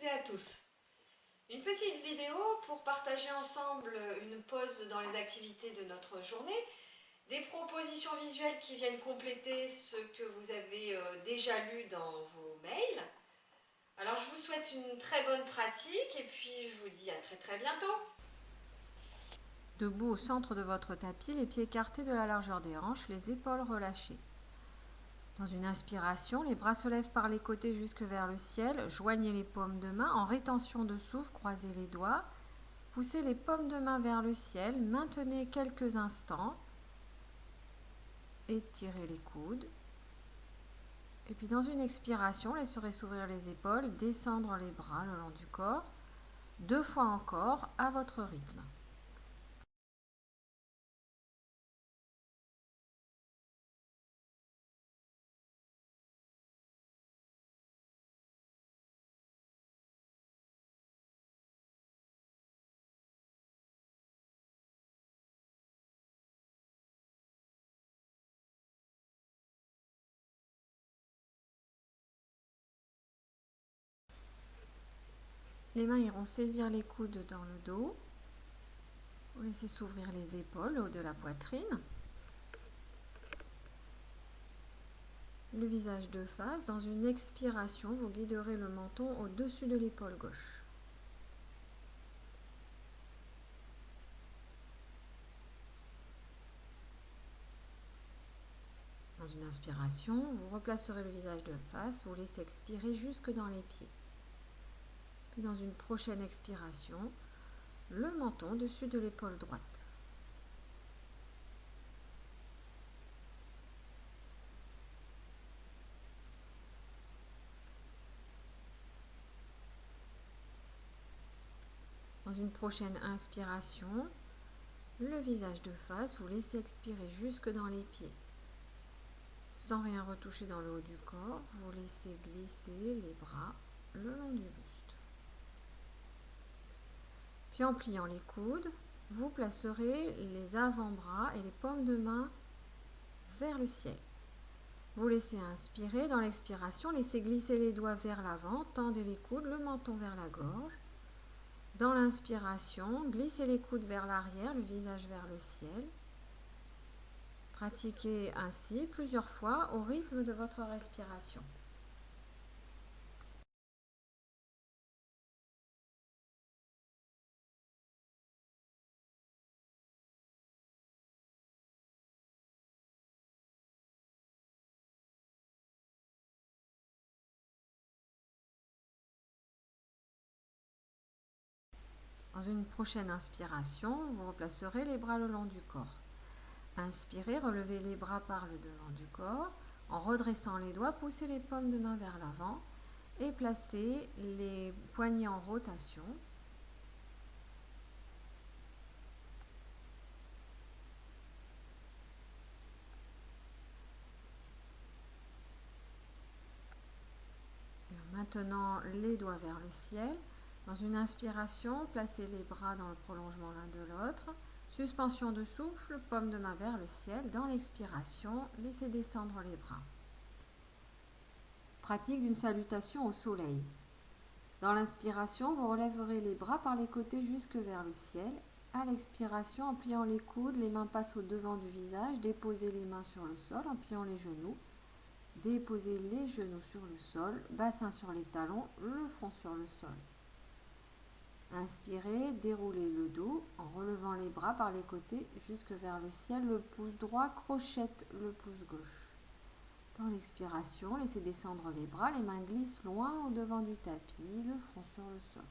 et à tous. Une petite vidéo pour partager ensemble une pause dans les activités de notre journée, des propositions visuelles qui viennent compléter ce que vous avez déjà lu dans vos mails. Alors je vous souhaite une très bonne pratique et puis je vous dis à très bientôt. Debout au centre de votre tapis, les pieds écartés de la largeur des hanches, les épaules relâchées. Dans une inspiration, les bras se lèvent par les côtés jusque vers le ciel. Joignez les paumes de main en rétention de souffle, croisez les doigts. Poussez les paumes de main vers le ciel. Maintenez quelques instants. Étirez les coudes. Et puis dans une expiration, laisserez s'ouvrir les épaules, descendre les bras le long du corps. 2 fois encore, à votre rythme. Les mains iront saisir les coudes dans le dos. Vous laissez s'ouvrir les épaules, le haut de la poitrine. Le visage de face. Dans une expiration, vous guiderez le menton au-dessus de l'épaule gauche. Dans une inspiration, vous replacerez le visage de face, vous laissez expirer jusque dans les pieds. Puis dans une prochaine expiration, le menton au-dessus de l'épaule droite. Dans une prochaine inspiration, le visage de face, vous laissez expirer jusque dans les pieds. Sans rien retoucher dans le haut du corps, vous laissez glisser les bras le long du buste. Puis en pliant les coudes, vous placerez les avant-bras et les paumes de main vers le ciel. Vous laissez inspirer. Dans l'expiration, laissez glisser les doigts vers l'avant, tendez les coudes, le menton vers la gorge. Dans l'inspiration, glissez les coudes vers l'arrière, le visage vers le ciel. Pratiquez ainsi plusieurs fois au rythme de votre respiration. Dans une prochaine inspiration, vous replacerez les bras le long du corps. Inspirez, relevez les bras par le devant du corps. En redressant les doigts, poussez les paumes de main vers l'avant et placez les poignets en rotation. Maintenant, les doigts vers le ciel. Dans une inspiration, placez les bras dans le prolongement l'un de l'autre. Suspension de souffle, paume de main vers le ciel. Dans l'expiration, laissez descendre les bras. Pratique d'une salutation au soleil. Dans l'inspiration, vous relèverez les bras par les côtés jusque vers le ciel. À l'expiration, en pliant les coudes, les mains passent au devant du visage. Déposez les mains sur le sol en pliant les genoux. Déposez les genoux sur le sol, bassin sur les talons, le front sur le sol. Inspirez, déroulez le dos en relevant les bras par les côtés jusque vers le ciel. Le pouce droit crochette le pouce gauche. Dans l'expiration, laissez descendre les bras, les mains glissent loin au devant du tapis, le front sur le sol.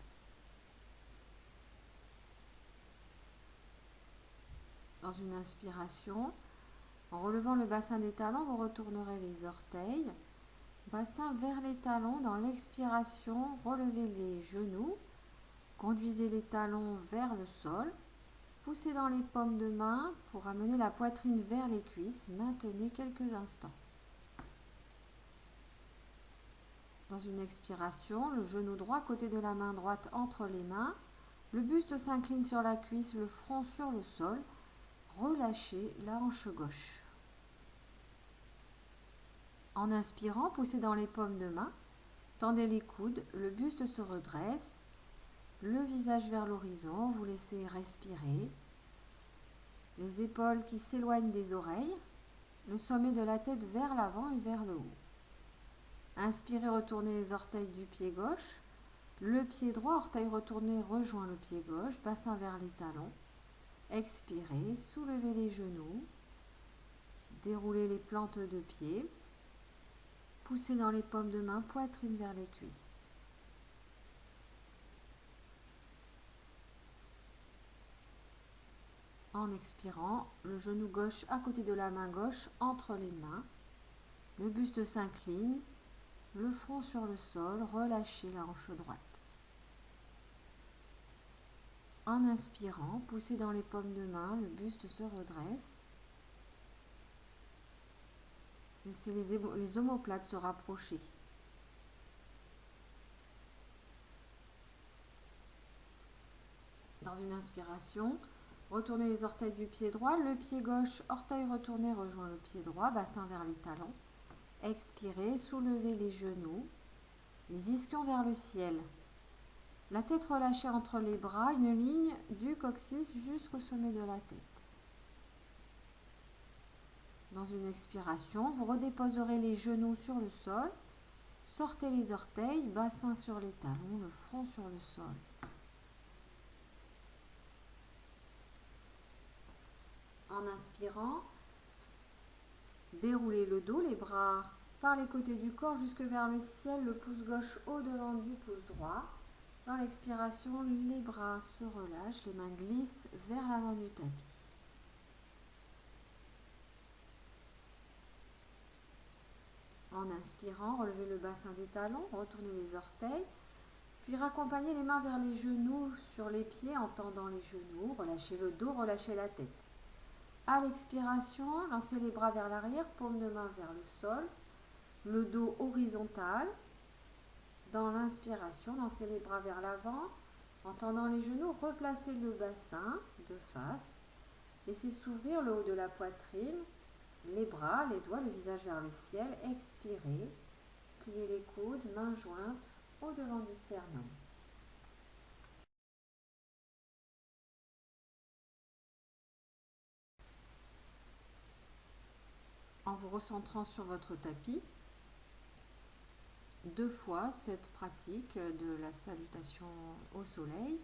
Dans une inspiration, en relevant le bassin des talons, vous retournerez les orteils. Bassin vers les talons. Dans l'expiration, relevez les genoux. Conduisez les talons vers le sol. Poussez dans les paumes de main pour amener la poitrine vers les cuisses. Maintenez quelques instants. Dans une expiration, le genou droit côté de la main droite entre les mains. Le buste s'incline sur la cuisse, le front sur le sol. Relâchez la hanche gauche. En inspirant, poussez dans les paumes de main. Tendez les coudes, le buste se redresse, le visage vers l'horizon, vous laissez respirer. Les épaules qui s'éloignent des oreilles, le sommet de la tête vers l'avant et vers le haut. Inspirez, retournez les orteils du pied gauche. Le pied droit, orteil retourné, rejoint le pied gauche, bassin vers les talons. Expirez, soulevez les genoux, déroulez les plantes de pied, poussez dans les paumes de main, poitrine vers les cuisses. En expirant, le genou gauche à côté de la main gauche entre les mains. Le buste s'incline, le front sur le sol, relâchez la hanche droite. En inspirant, poussez dans les paumes de main, le buste se redresse. Laissez les omoplates se rapprocher. Dans une inspiration, retournez les orteils du pied droit, le pied gauche, orteil retourné rejoint le pied droit, bassin vers les talons. Expirez, soulevez les genoux, les ischions vers le ciel. La tête relâchée entre les bras, une ligne du coccyx jusqu'au sommet de la tête. Dans une expiration, vous redéposerez les genoux sur le sol, sortez les orteils, bassin sur les talons, le front sur le sol. En inspirant, déroulez le dos, les bras par les côtés du corps jusque vers le ciel, le pouce gauche au-devant du pouce droit. Dans l'expiration, les bras se relâchent, les mains glissent vers l'avant du tapis. En inspirant, relevez le bassin des talons, retournez les orteils, puis raccompagnez les mains vers les genoux sur les pieds en tendant les genoux, relâchez le dos, relâchez la tête. À l'expiration, lancez les bras vers l'arrière, paume de main vers le sol, le dos horizontal. Dans l'inspiration, lancez les bras vers l'avant, en tendant les genoux, replacez le bassin de face, laissez s'ouvrir le haut de la poitrine, les bras, les doigts, le visage vers le ciel, expirez, pliez les coudes, mains jointes au-devant du sternum. En vous recentrant sur votre tapis, 2 fois cette pratique de la salutation au soleil,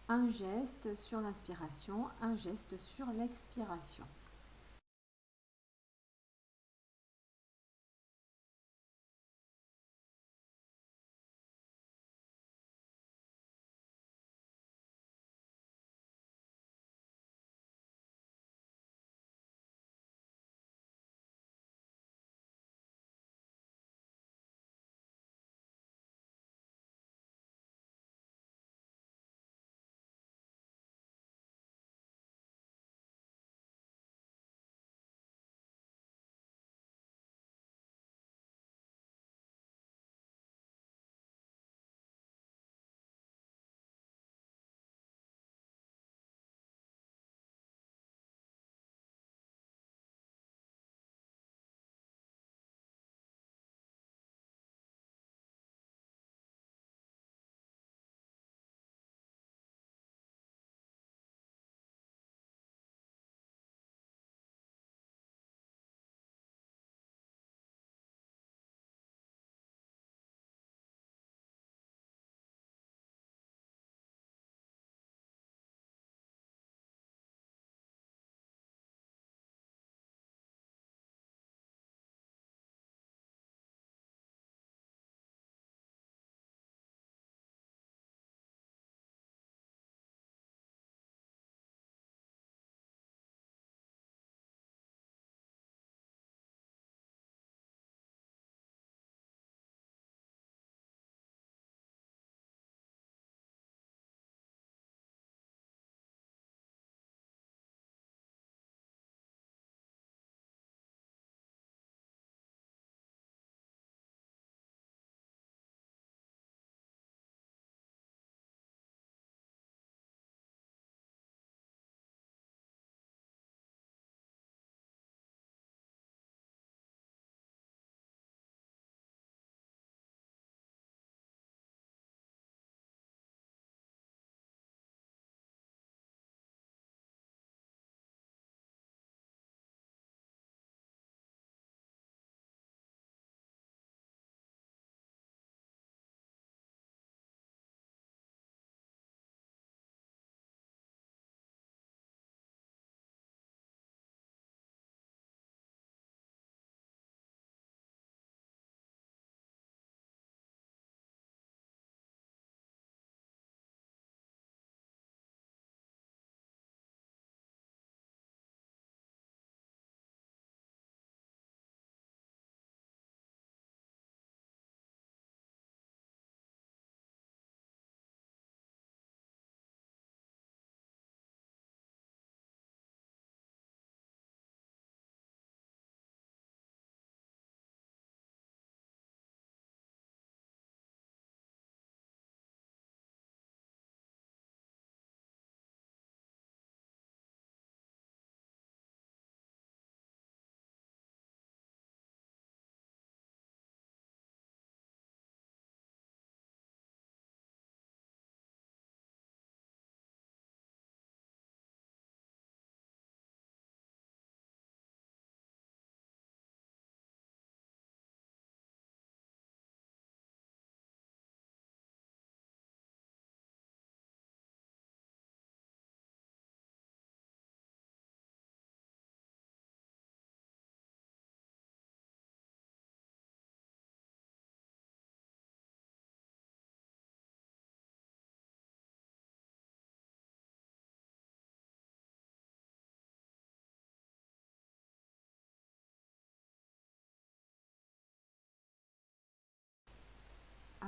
un geste sur l'inspiration, un geste sur l'expiration.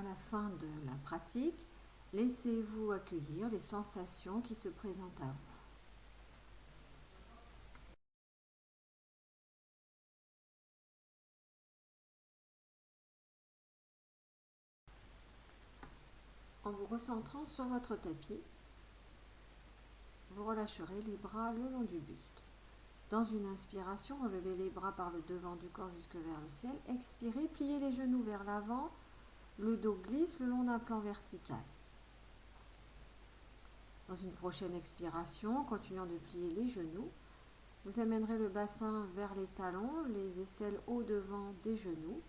la fin de la pratique, laissez-vous accueillir les sensations qui se présentent à vous. En vous recentrant sur votre tapis, vous relâcherez les bras le long du buste. Dans une inspiration, relevez les bras par le devant du corps jusque vers le ciel. Expirez, pliez les genoux vers l'avant. Le dos glisse le long d'un plan vertical. Dans une prochaine expiration, continuant de plier les genoux, vous amènerez le bassin vers les talons, les aisselles au devant des genoux.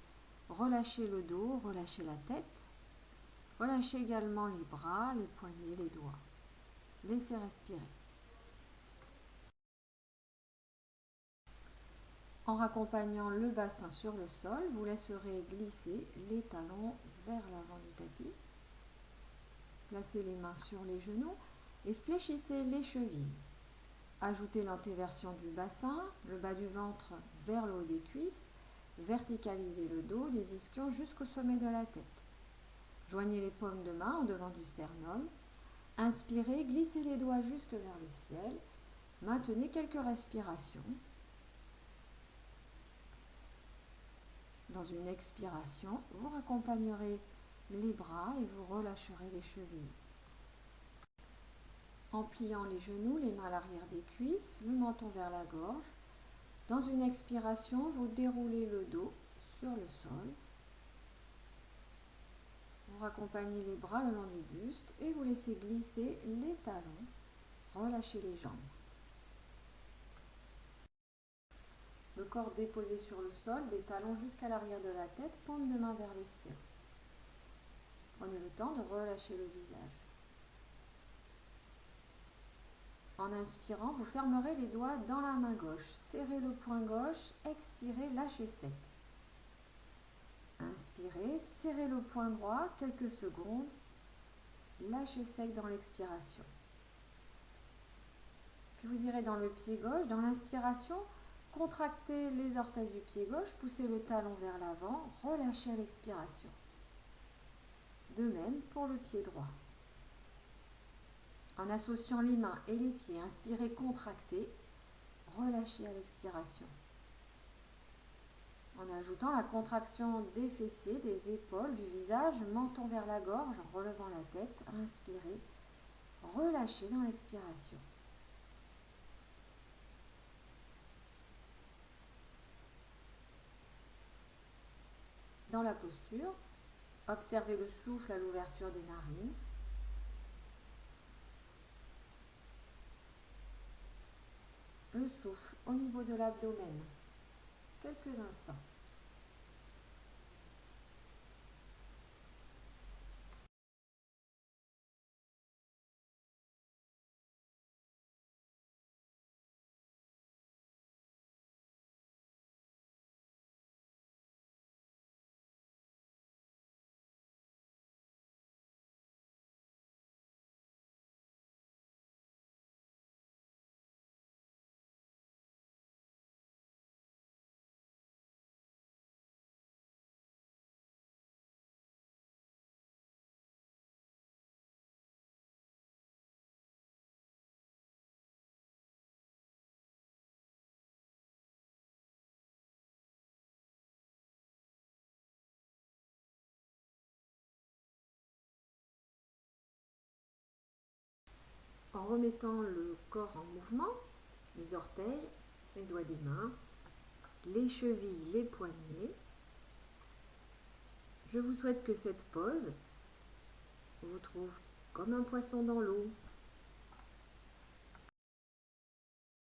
Relâchez le dos, relâchez la tête. Relâchez également les bras, les poignets, les doigts. Laissez respirer. En raccompagnant le bassin sur le sol, vous laisserez glisser les talons vers l'avant du tapis. Placez les mains sur les genoux et fléchissez les chevilles. Ajoutez l'antéversion du bassin, le bas du ventre vers le haut des cuisses. Verticalisez le dos des ischions jusqu'au sommet de la tête. Joignez les paumes de main en devant du sternum. Inspirez, glissez les doigts jusque vers le ciel. Maintenez quelques respirations. Dans une expiration, vous raccompagnerez les bras et vous relâcherez les chevilles. En pliant les genoux, les mains à l'arrière des cuisses, le menton vers la gorge. Dans une expiration, vous déroulez le dos sur le sol. Vous raccompagnez les bras le long du buste et vous laissez glisser les talons. Relâchez les jambes. Le corps déposé sur le sol, des talons jusqu'à l'arrière de la tête, paume de main vers le ciel. Prenez le temps de relâcher le visage. En inspirant, vous fermerez les doigts dans la main gauche. Serrez le poing gauche, expirez, lâchez sec. Inspirez, serrez le poing droit quelques secondes, lâchez sec dans l'expiration. Puis vous irez dans le pied gauche. Dans l'inspiration, contractez les orteils du pied gauche, poussez le talon vers l'avant, relâchez à l'expiration. De même pour le pied droit. En associant les mains et les pieds, inspirez, contractez, relâchez à l'expiration. En ajoutant la contraction des fessiers, des épaules, du visage, menton vers la gorge, en relevant la tête, inspirez, relâchez dans l'expiration. Dans la posture, observez le souffle à l'ouverture des narines. Le souffle au niveau de l'abdomen. Quelques instants. En remettant le corps en mouvement, les orteils, les doigts des mains, les chevilles, les poignets, je vous souhaite que cette pose vous trouve comme un poisson dans l'eau,